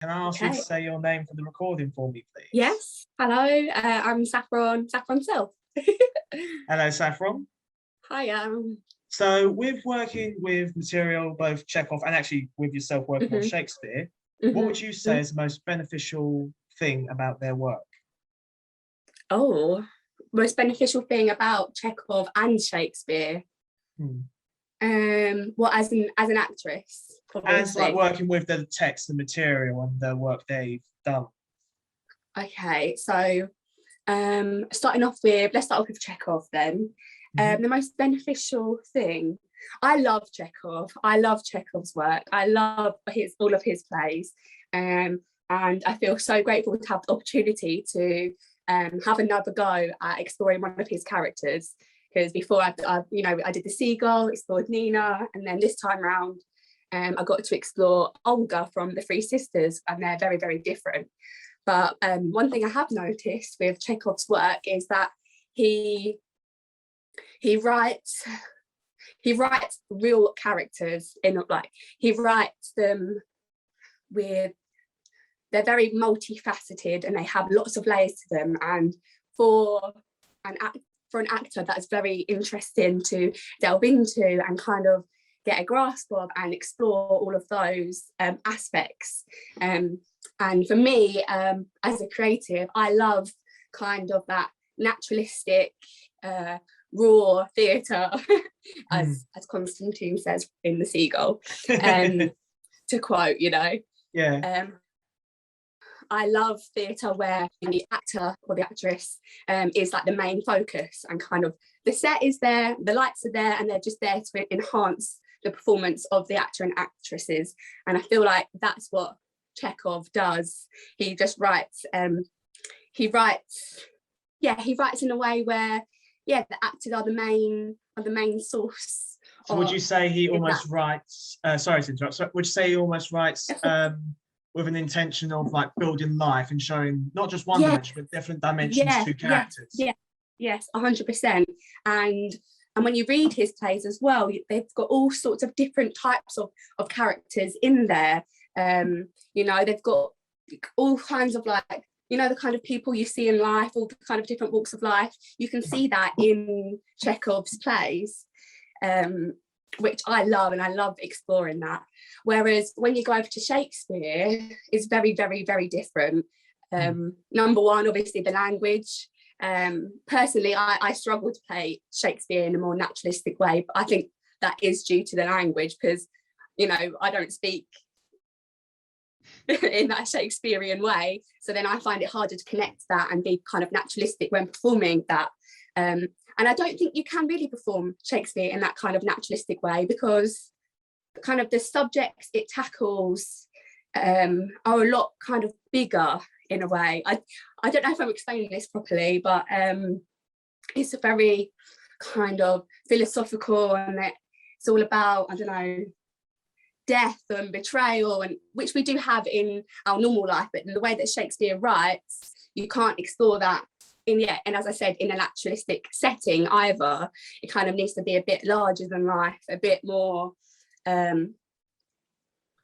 Can I ask you to say your name for the recording for me, please? Yes. Hello, I'm Saffron Selfe. Hello, Saffron. Hi. So with working with material, both Chekhov and actually with yourself working on Shakespeare, what would you say is the most beneficial thing about their work? Oh, most beneficial thing about Chekhov and Shakespeare? Well, as an actress, obviously. As like working with the text, the material, and the work they've done. Okay, so let's start off with Chekhov then. The most beneficial thing, I love Chekhov. I love Chekhov's work. I love all of his plays, and I feel so grateful to have the opportunity to have another go at exploring one of his characters. Because before I did the Seagull, explored Nina, and then this time round, I got to explore Olga from the Three Sisters, and they're very, very different. But one thing I have noticed with Chekhov's work is that he writes real characters he writes them they're very multifaceted and they have lots of layers to them, and for an actor that's very interesting to delve into and kind of get a grasp of and explore all of those aspects. And for me, as a creative, I love kind of that naturalistic raw theatre, as Constantine says in The Seagull, to quote, I love theatre where the actor or the actress is like the main focus, and kind of the set is there, the lights are there, and they're just there to enhance the performance of the actor and actresses. And I feel like that's what Chekhov does. He just writes he writes in a way where the actors are the main source. So would you say he almost writes sorry to interrupt, so would you say he almost writes with an intention of like building life and showing not just one dimension but different dimensions to characters? Yes, 100%. And when you read his plays as well, they've got all sorts of different types of characters in there. They've got all kinds of the kind of people you see in life, all the kind of different walks of life. You can see that in Chekhov's plays, which I love, and I love exploring that. Whereas when you go over to Shakespeare, it's very, very, very different. Number one, obviously the language. Personally, I struggle to play Shakespeare in a more naturalistic way, but I think that is due to the language, because I don't speak in that Shakespearean way, so then I find it harder to connect that and be kind of naturalistic when performing that. And I don't think you can really perform Shakespeare in that kind of naturalistic way, because kind of the subjects it tackles are a lot kind of bigger in a way. I don't know if I'm explaining this properly, but it's a very kind of philosophical, and it's all about, I don't know, death and betrayal, and which we do have in our normal life, but in the way that Shakespeare writes, you can't explore that and as I said, in a naturalistic setting either. It kind of needs to be a bit larger than life, a bit more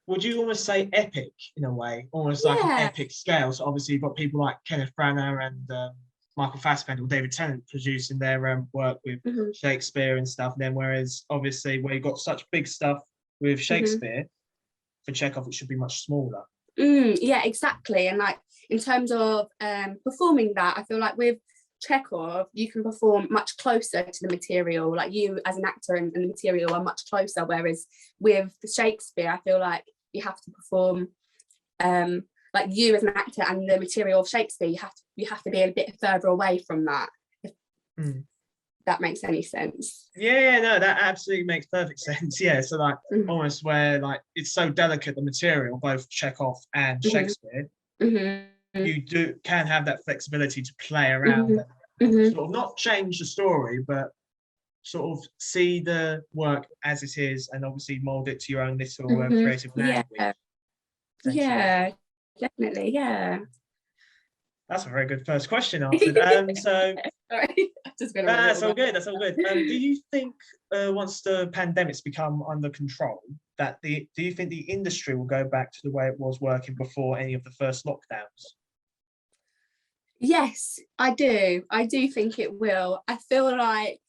would you almost say epic in a way, almost like an epic scale? So obviously you've got people like Kenneth Branagh and Michael Fassbender or David Tennant producing their work with Shakespeare and stuff. And then whereas obviously where you've got such big stuff with Shakespeare, for Chekhov it should be much smaller. Yeah, exactly. And like in terms of performing that, I feel like with Chekhov you can perform much closer to the material, like you as an actor and the material are much closer, whereas with Shakespeare I feel like you have to perform like you as an actor and the material of Shakespeare, you have to be a bit further away from that, if that makes any sense. No, that absolutely makes perfect sense. So like almost where like it's so delicate, the material, both Chekhov and Shakespeare, you can have that flexibility to play around and sort of not change the story, but sort of see the work as it is and obviously mold it to your own little creative language. Yeah, definitely. That's a very good first question answered. So Sorry, just been that's all good. That's all good. Do you think once the pandemic's become under control, that do you think the industry will go back to the way it was working before any of the first lockdowns? Yes, I do. I do think it will. I feel like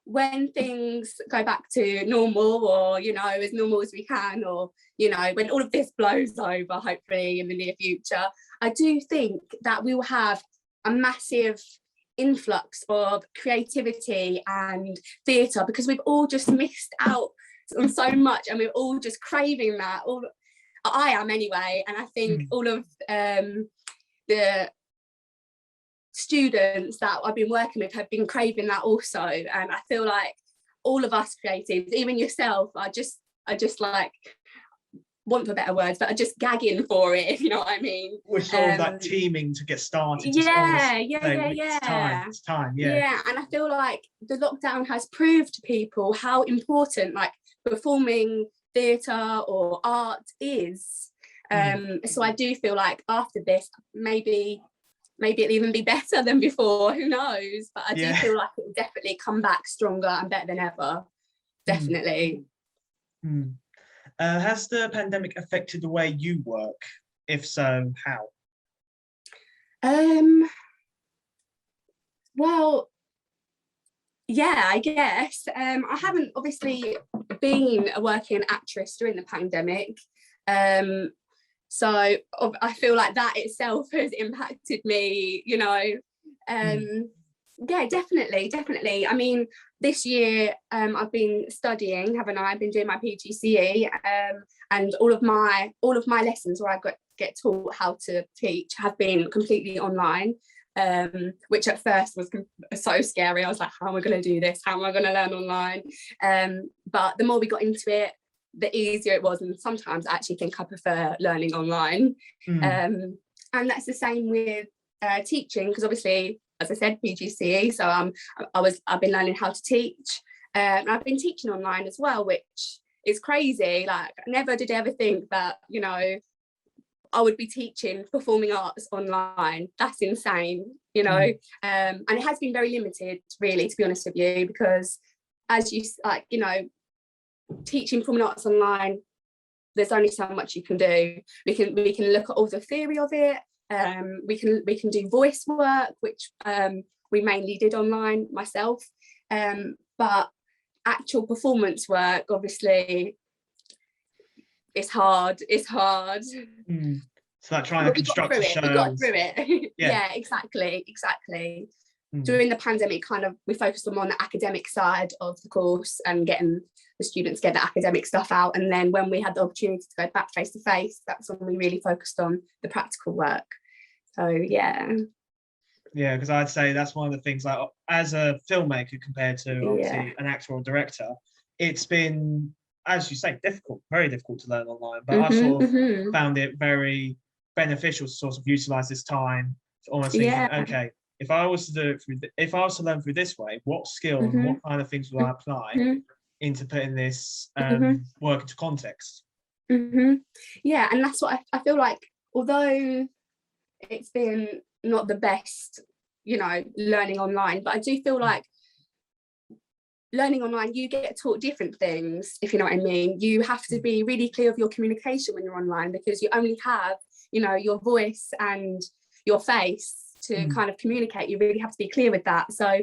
when things go back to normal, or as normal as we can, or when all of this blows over, hopefully in the near future, I do think that we will have a massive influx of creativity and theatre, because we've all just missed out on so much, and we're all just craving that. I am anyway, and I think all of the students that I've been working with have been craving that also, and I feel like all of us creatives, even yourself, I just like, want for better words, but are just gagging for it, if you know what I mean. We're sort of like teaming to get started. Yeah. It's time. Yeah, and I feel like the lockdown has proved to people how important like performing theatre or art is. So I do feel like after this, maybe it'll even be better than before, who knows, but I do feel like it will definitely come back stronger and better than ever, definitely. Has the pandemic affected the way you work? If so, how? Well, yeah, I guess. I haven't obviously been a working actress during the pandemic. So I feel like that itself has impacted me, Yeah, definitely. I mean, this year I've been studying, haven't I? I've been doing my PGCE, and all of my lessons where I get taught how to teach have been completely online, which at first was so scary. I was like, how am I going to do this? How am I going to learn online? But the more we got into it, the easier it was, and sometimes I actually think I prefer learning online. And that's the same with teaching, because obviously, as I said, PGCE, so I've been learning how to teach, and I've been teaching online as well, which is crazy. Like, never did I ever think that I would be teaching performing arts online. That's insane, and it has been very limited, really, to be honest with you, because as you teaching performing arts online, there's only so much you can do. We can look at all the theory of it. We can do voice work, which we mainly did online myself, but actual performance work, obviously, it's hard. So like trying to construct a show. We got through it. Yeah, exactly. During the pandemic, we focused on the academic side of the course and getting the students get the academic stuff out, and then when we had the opportunity to go back face to face, that's when we really focused on the practical work. So yeah, because I'd say that's one of the things, like, as a filmmaker compared to obviously an actor or director, it's been, as you say, very difficult to learn online, but I sort of found it very beneficial to sort of utilize this time to almost thinking, okay, if I was to learn through this way, what skills and what kind of things will I apply into putting this work into context? Yeah, and that's what I feel like, although it's been not the best, learning online, but I do feel like learning online, you get taught different things, if you know what I mean. You have to be really clear of your communication when you're online, because you only have, your voice and your face to kind of communicate. You really have to be clear with that. So,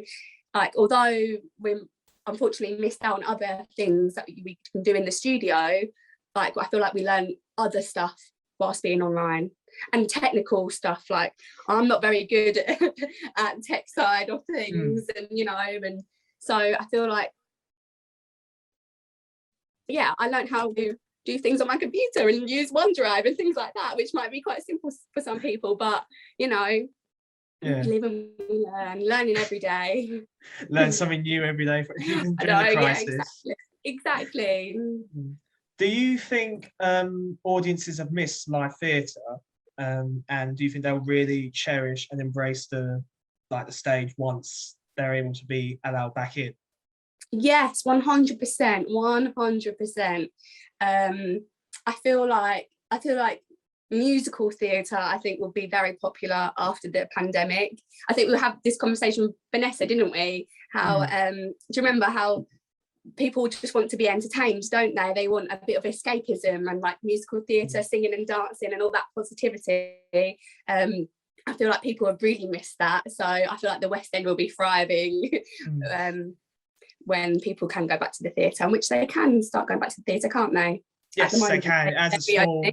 like, although we unfortunately missed out on other things that we can do in the studio, like, I feel like we learn other stuff whilst being online, and technical stuff. Like, I'm not very good at tech side of things, and so I feel like, I learned how to do things on my computer and use OneDrive and things like that, which might be quite simple for some people, but live and learning every day. Learn something new every day during the crisis. Exactly. Do you think audiences have missed live theatre, and do you think they'll really cherish and embrace the stage once they're able to be allowed back in? Yes, 100%. I feel like musical theatre, I think, will be very popular after the pandemic. I think we had this conversation with Vanessa, didn't we? How do you remember how people just want to be entertained, don't they? They want a bit of escapism, and like musical theatre, singing and dancing and all that positivity. I feel like people have really missed that. So I feel like the West End will be thriving when people can go back to the theatre, which they can start going back to the theatre, can't they? Yes, they can. As a small,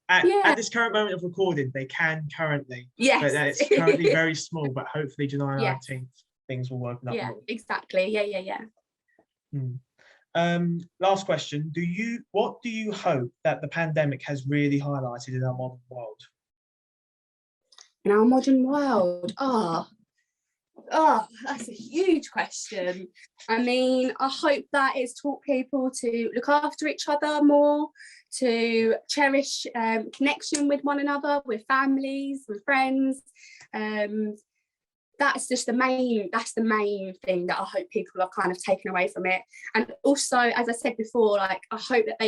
at this current moment of recording, they can currently. Yes. But it's currently very small, but hopefully July 19th, things will open up more. Exactly. Yeah. Last question. What do you hope that the pandemic has really highlighted in our modern world? In our modern world? Oh, that's a huge question. I mean, I hope that it's taught people to look after each other more, to cherish connection with one another, with families, with friends. That's the main thing that I hope people have kind of taken away from it. And also, as I said before, like, I hope that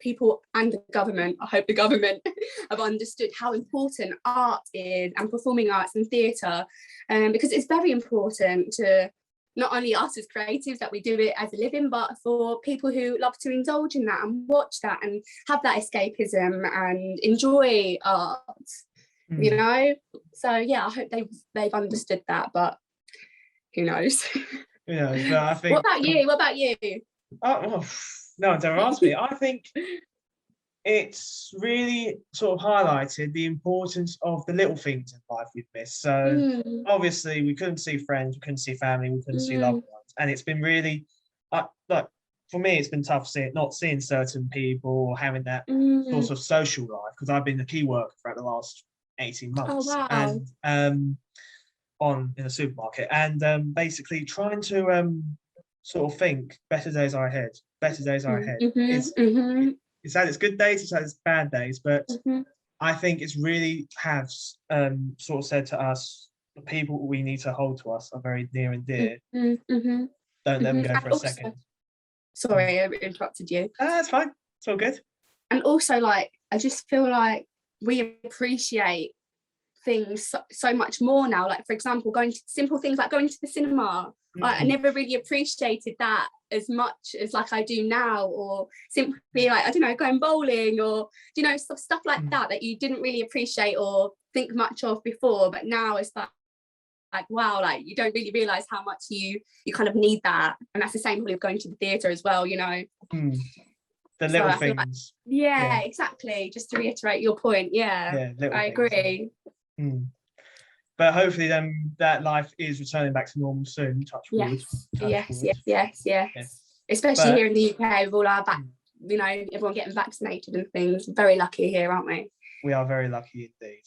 people and the government, I hope the government have understood how important art is, and performing arts and theatre, because it's very important to not only us as creatives that we do it as a living, but for people who love to indulge in that and watch that and have that escapism and enjoy art. You know, so yeah, I hope they've understood that, but who knows? Who knows? But I think. What about you? Oh, no, don't ask me. I think it's really sort of highlighted the importance of the little things in life we've missed. So obviously we couldn't see friends, we couldn't see family, we couldn't see loved ones, and it's been really like, for me, it's been tough not seeing certain people or having that sort of social life, because I've been a key worker for the last 18 months. Oh, wow. And in a supermarket, and basically trying to sort of think better days are ahead. It's had its good days, it's had its bad days, but I think it's really sort of said to us, the people we need to hold to us are very near and dear. Don't let them go for a second. Sorry, I interrupted you. That's fine, it's all good. And also, like, I just feel like we appreciate things so much more now. Like, for example, simple things like going to the cinema. Like, I never really appreciated that as much as like I do now, or simply, like, I don't know, going bowling, or, you know, stuff like that you didn't really appreciate or think much of before, but now it's like wow, like, you don't really realize how much you kind of need that. And that's the same probably with going to the theatre as well, you know. The little things. Like, yeah, exactly. Just to reiterate your point, I agree. But hopefully then that life is returning back to normal soon. Touch wood. Yes. Especially here in the UK with all our you know, everyone getting vaccinated and things. Very lucky here, aren't we? We are very lucky indeed.